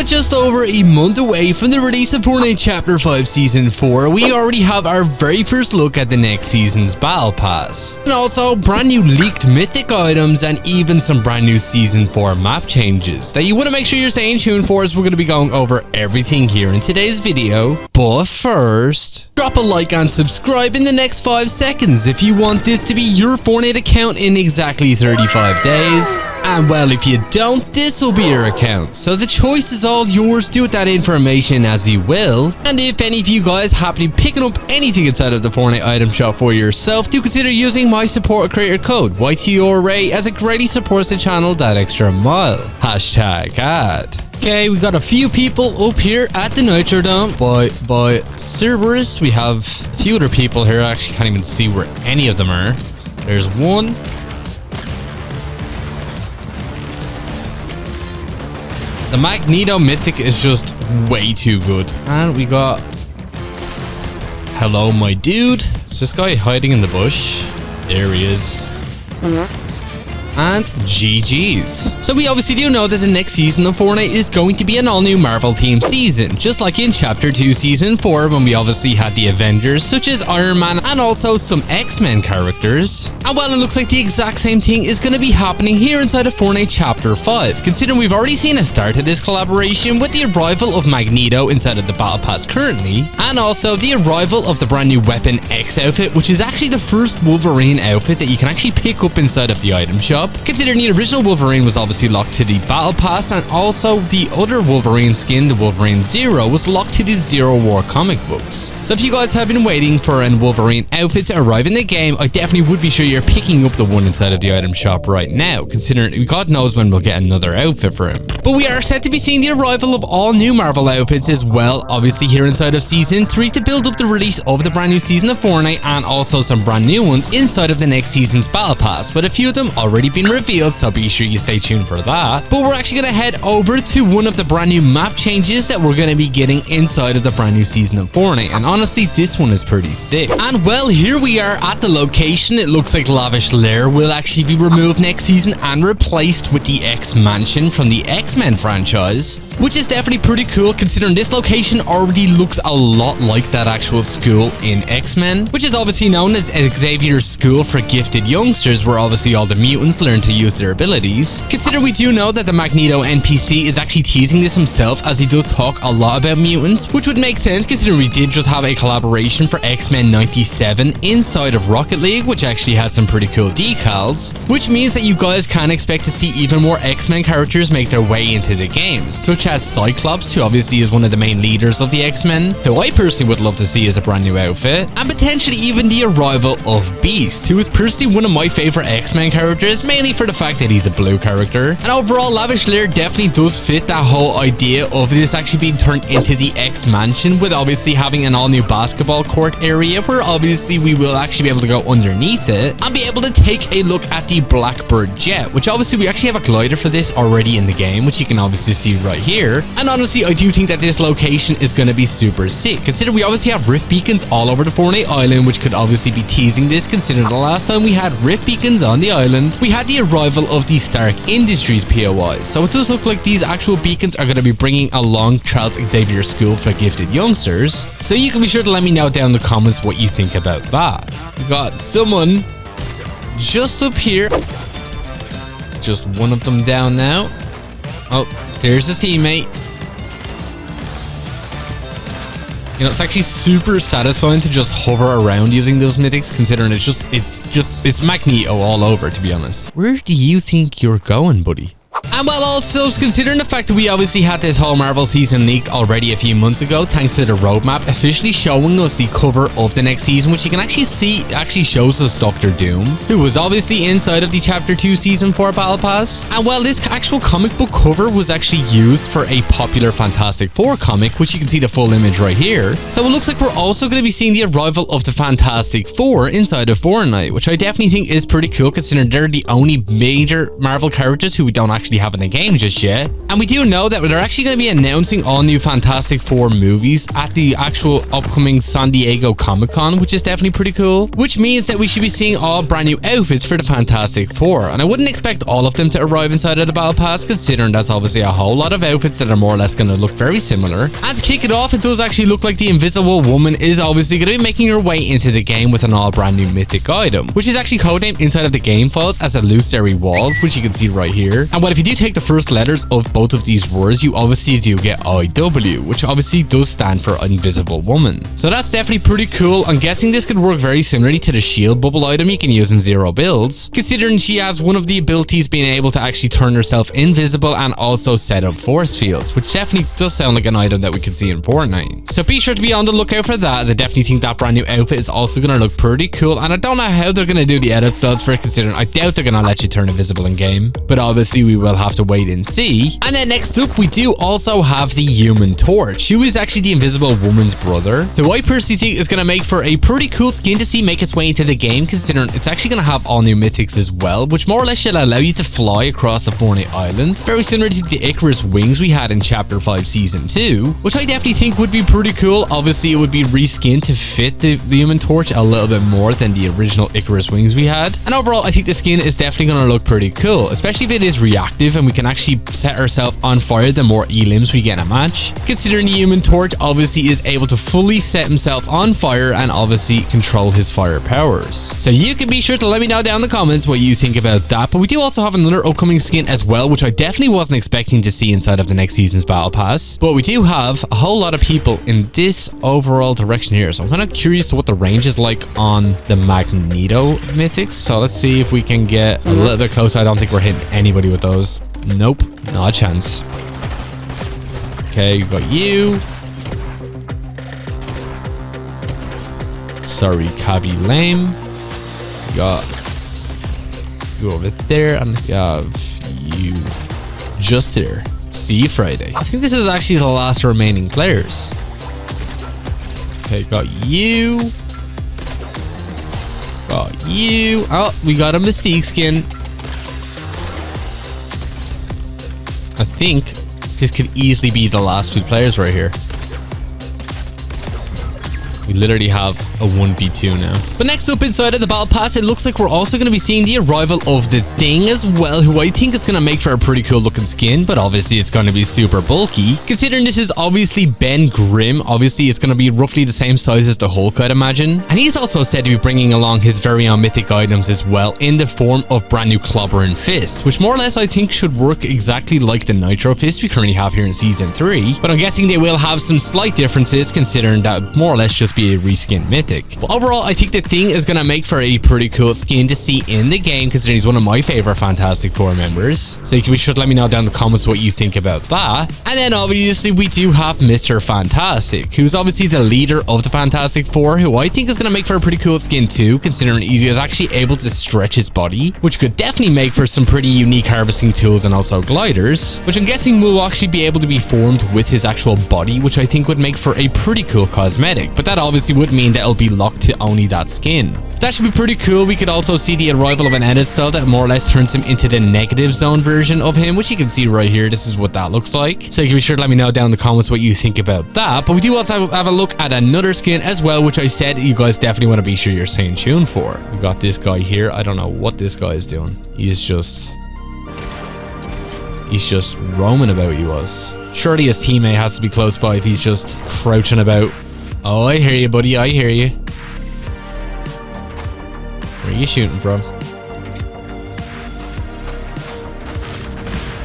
just over a month away from the release of Fortnite Chapter 5 Season 4, we already have our very first look at the next season's Battle Pass. And also brand new leaked mythic items and even some brand new Season 4 map changes that you want to make sure you're staying tuned for, as we're going to be going over everything here in today's video. But first, drop a like and subscribe in the next 5 seconds if you want this to be your Fortnite account in exactly 35 days. And well, if you don't, this will be your account. So the choice is all yours. Do with that information as you will. And if any of you guys happen to be picking up anything inside of the Fortnite item shop for yourself, do consider using my support creator code YTORAY, as it greatly supports the channel that extra mile. Hashtag ad. Okay, we got a few people up here at the Nitro Dome by Cerberus. We have a few other people here. I actually can't even see where any of them are. There's one. The Magneto Mythic is just way too good. And we got... Hello, my dude. Is this guy hiding in the bush? There he is. And GG's. So we obviously do know that the next season of Fortnite is going to be an all-new Marvel themed season, just like in Chapter 2 Season 4 when we obviously had the Avengers such as Iron Man and also some X-Men characters. And well, it looks like the exact same thing is going to be happening here inside of Fortnite Chapter 5, considering we've already seen a start to this collaboration with the arrival of Magneto inside of the Battle Pass currently, and also the arrival of the brand new Weapon X outfit, which is actually the first Wolverine outfit that you can actually pick up inside of the item shop. Considering the original Wolverine was obviously locked to the Battle Pass, and also the other Wolverine skin, the Wolverine Zero, was locked to the Zero War comic books. So if you guys have been waiting for an Wolverine outfit to arrive in the game, I definitely would be sure you're picking up the one inside of the item shop right now, considering God knows when we'll get another outfit for him. But we are set to be seeing the arrival of all new Marvel outfits as well, obviously here inside of Season 3 to build up the release of the brand new season of Fortnite, and also some brand new ones inside of the next season's Battle Pass, with a few of them already been revealed, so be sure you stay tuned for that. But we're actually going to head over to one of the brand new map changes that we're going to be getting inside of the brand new season of Fortnite, and honestly this one is pretty sick. And well, here we are at the location. It looks like Lavish Lair will actually be removed next season and replaced with the X Mansion from the X-Men franchise, which is definitely pretty cool considering this location already looks a lot like that actual school in X-Men, which is obviously known as Xavier's School for Gifted Youngsters, where obviously all the mutants learn to use their abilities. Considering we do know that the Magneto NPC is actually teasing this himself, as he does talk a lot about mutants, which would make sense considering we did just have a collaboration for X-Men 97 inside of Rocket League, which actually had some pretty cool decals, which means that you guys can expect to see even more X-Men characters make their way into the game, such as Cyclops, who obviously is one of the main leaders of the X-Men, who I personally would love to see as a brand new outfit, and potentially even the arrival of Beast, who is personally one of my favorite X-Men characters, mainly for the fact that he's a blue character. And overall, Lavish Lair definitely does fit that whole idea of this actually being turned into the X Mansion, with obviously having an all new basketball court area where obviously we will actually be able to go underneath it and be able to take a look at the Blackbird jet, which obviously we actually have a glider for this already in the game, which you can obviously see right here. And honestly, I do think that this location is going to be super sick, considering we obviously have rift beacons all over the Fortnite island, which could obviously be teasing this, considering the last time we had rift beacons on the island, we had the arrival of the Stark Industries POI. So it does look like these actual beacons are going to be bringing along Charles Xavier School for Gifted Youngsters. So you can be sure to let me know down in the comments what you think about that. We got someone just up here. Just one of them down now. Oh, there's his teammate. You know, it's actually super satisfying to just hover around using those mythics, considering it's Magneto all over, to be honest. Where do you think you're going, buddy? And well, also considering the fact that we obviously had this whole Marvel season leaked already a few months ago, thanks to the roadmap officially showing us the cover of the next season, which you can actually see actually shows us Dr. Doom, who was obviously inside of the Chapter 2 Season 4 Battle Pass. And well, this actual comic book cover was actually used for a popular Fantastic Four comic, which you can see the full image right here. So it looks like we're also going to be seeing the arrival of the Fantastic Four inside of Fortnite, which I definitely think is pretty cool, considering they're the only major Marvel characters who we don't actually actually have in the game just yet. And we do know that they're actually going to be announcing all new Fantastic Four movies at the actual upcoming San Diego Comic-Con, which is definitely pretty cool. Which means that we should be seeing all brand new outfits for the Fantastic Four. And I wouldn't expect all of them to arrive inside of the Battle Pass, considering that's obviously a whole lot of outfits that are more or less going to look very similar. And to kick it off, it does actually look like the Invisible Woman is obviously going to be making her way into the game with an all brand new mythic item, which is actually codenamed inside of the game files as illusory walls, which you can see right here. And well, if you do take the first letters of both of these words, you obviously do get IW, which obviously does stand for Invisible Woman. So that's definitely pretty cool. I'm guessing this could work very similarly to the shield bubble item you can use in zero builds, considering she has one of the abilities being able to actually turn herself invisible and also set up force fields, which definitely does sound like an item that we could see in Fortnite. So be sure to be on the lookout for that, as I definitely think that brand new outfit is also going to look pretty cool. And I don't know how they're going to do the edit styles for it, considering I doubt they're going to let you turn invisible in game, but obviously we will have to wait and see. And then next up, we do also have the Human Torch, who is actually the Invisible Woman's brother, who I personally think is going to make for a pretty cool skin to see make its way into the game, considering it's actually going to have all new mythics as well, which more or less should allow you to fly across the Fortnite island, very similar to the Icarus wings we had in Chapter 5 Season 2, which I definitely think would be pretty cool. Obviously, it would be reskinned to fit the Human Torch a little bit more than the original Icarus wings we had. And overall, I think the skin is definitely going to look pretty cool, especially if it is reactive and we can actually set ourselves on fire the more elims we get in a match, considering the Human Torch obviously is able to fully set himself on fire and obviously control his fire powers. So you can be sure to let me know down in the comments what you think about that. But we do also have another upcoming skin as well, which I definitely wasn't expecting to see inside of the next season's Battle Pass. But we do have a whole lot of people in this overall direction here, so I'm kind of curious to what the range is like on the Magneto mythics. So let's see if we can get a little bit closer. I don't think we're hitting anybody with those. Nope, not a chance. Okay, we got you. Sorry, Cabby Lame. We got you over there, and we have you just there. See you Friday. I think this is actually the last remaining players. Okay, got you. Got you. Oh, we got a Mystique skin. I think this could easily be the last few players right here. We literally have a 1v2 now. But next up inside of the Battle Pass, it looks like we're also going to be seeing the arrival of the Thing as well, who I think is going to make for a pretty cool looking skin, but obviously it's going to be super bulky. Considering this is obviously Ben Grimm, obviously it's going to be roughly the same size as the Hulk, I'd imagine. And he's also said to be bringing along his very own mythic items as well in the form of brand new Clobbering Fists, which more or less I think should work exactly like the Nitro Fist we currently have here in Season 3. But I'm guessing they will have some slight differences, considering that more or less just be a reskinned mythic. But overall, I think the Thing is going to make for a pretty cool skin to see in the game, considering he's one of my favorite Fantastic Four members. So you can be sure to let me know down in the comments what you think about that. And then obviously we do have Mr. Fantastic, who's obviously the leader of the Fantastic Four, who I think is going to make for a pretty cool skin too, considering he is actually able to stretch his body, which could definitely make for some pretty unique harvesting tools and also gliders, which I'm guessing will actually be able to be formed with his actual body, which I think would make for a pretty cool cosmetic. But that obviously would mean that it'll be locked to only that skin. That should be pretty cool. We could also see the arrival of an edit style that more or less turns him into the negative zone version of him, which you can see right here. This is what that looks like. So you can be sure to let me know down in the comments what you think about that. But we do also have a look at another skin as well, which I said you guys definitely want to be sure you're staying tuned for. We got this guy here. I don't know what this guy is doing. He's just roaming about, he was. Surely his teammate has to be close by if he's just crouching about. Oh, I hear you, buddy. I hear you. Where are you shooting from?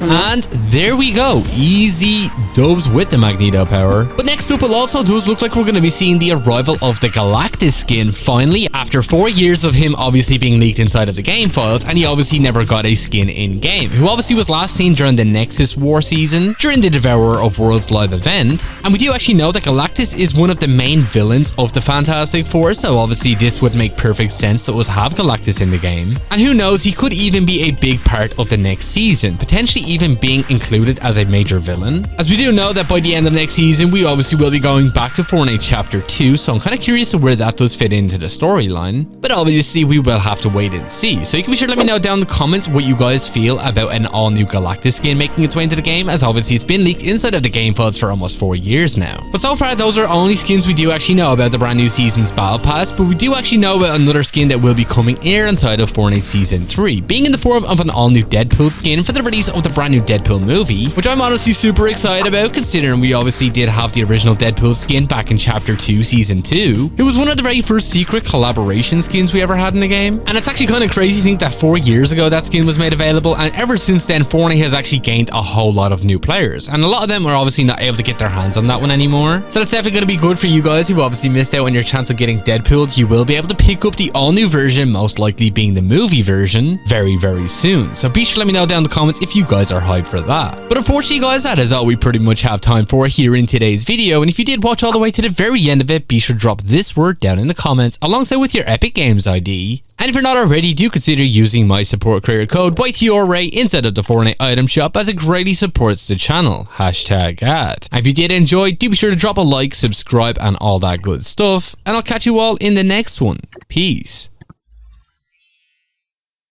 And there we go. Easy dubs with the Magneto power. But next up, it also does look like we're going to be seeing the arrival of the Galactus skin finally, after 4 years of him obviously being leaked inside of the game files, and he obviously never got a skin in game, who obviously was last seen during the Nexus War season, during the Devourer of Worlds live event. And we do actually know that Galactus is one of the main villains of the Fantastic Four, so obviously this would make perfect sense to us have Galactus in the game. And who knows, he could even be a big part of the next season, potentially even being included as a major villain. As we do know that by the end of next season, we obviously will be going back to Fortnite Chapter 2, so I'm kind of curious to where that does fit into the storyline. But obviously, we will have to wait and see. So you can be sure to let me know down in the comments what you guys feel about an all-new Galactus skin making its way into the game, as obviously it's been leaked inside of the game files for almost 4 years now. But so far, those are only skins we do actually know about the brand new season's Battle Pass, but we do actually know about another skin that will be coming here inside of Fortnite Season 3, being in the form of an all-new Deadpool skin for the release of the brand new Deadpool movie, which I'm honestly super excited about, considering we obviously did have the original Deadpool skin back in Chapter 2, Season 2. It was one of the very first secret collaboration skins we ever had in the game, and it's actually kind of crazy to think that 4 years ago that skin was made available, and ever since then Fortnite has actually gained a whole lot of new players, and a lot of them are obviously not able to get their hands on that one anymore. So that's definitely going to be good for you guys who obviously missed out on your chance of getting Deadpool. You will be able to pick up the all-new version, most likely being the movie version, very soon. So be sure to let me know down in the comments if you guys are hyped for that. But unfortunately guys, that is all we pretty much have time for here in today's video, and if you did watch all the way to the very end of it, be sure to drop this word down in the comments alongside with your Epic Games ID. And if you're not already, do consider using my support creator code YTRA inside of the Fortnite item shop, as it greatly supports the channel. #ad. And if you did enjoy, do be sure to drop a like, subscribe, and all that good stuff. And I'll catch you all in the next one. Peace.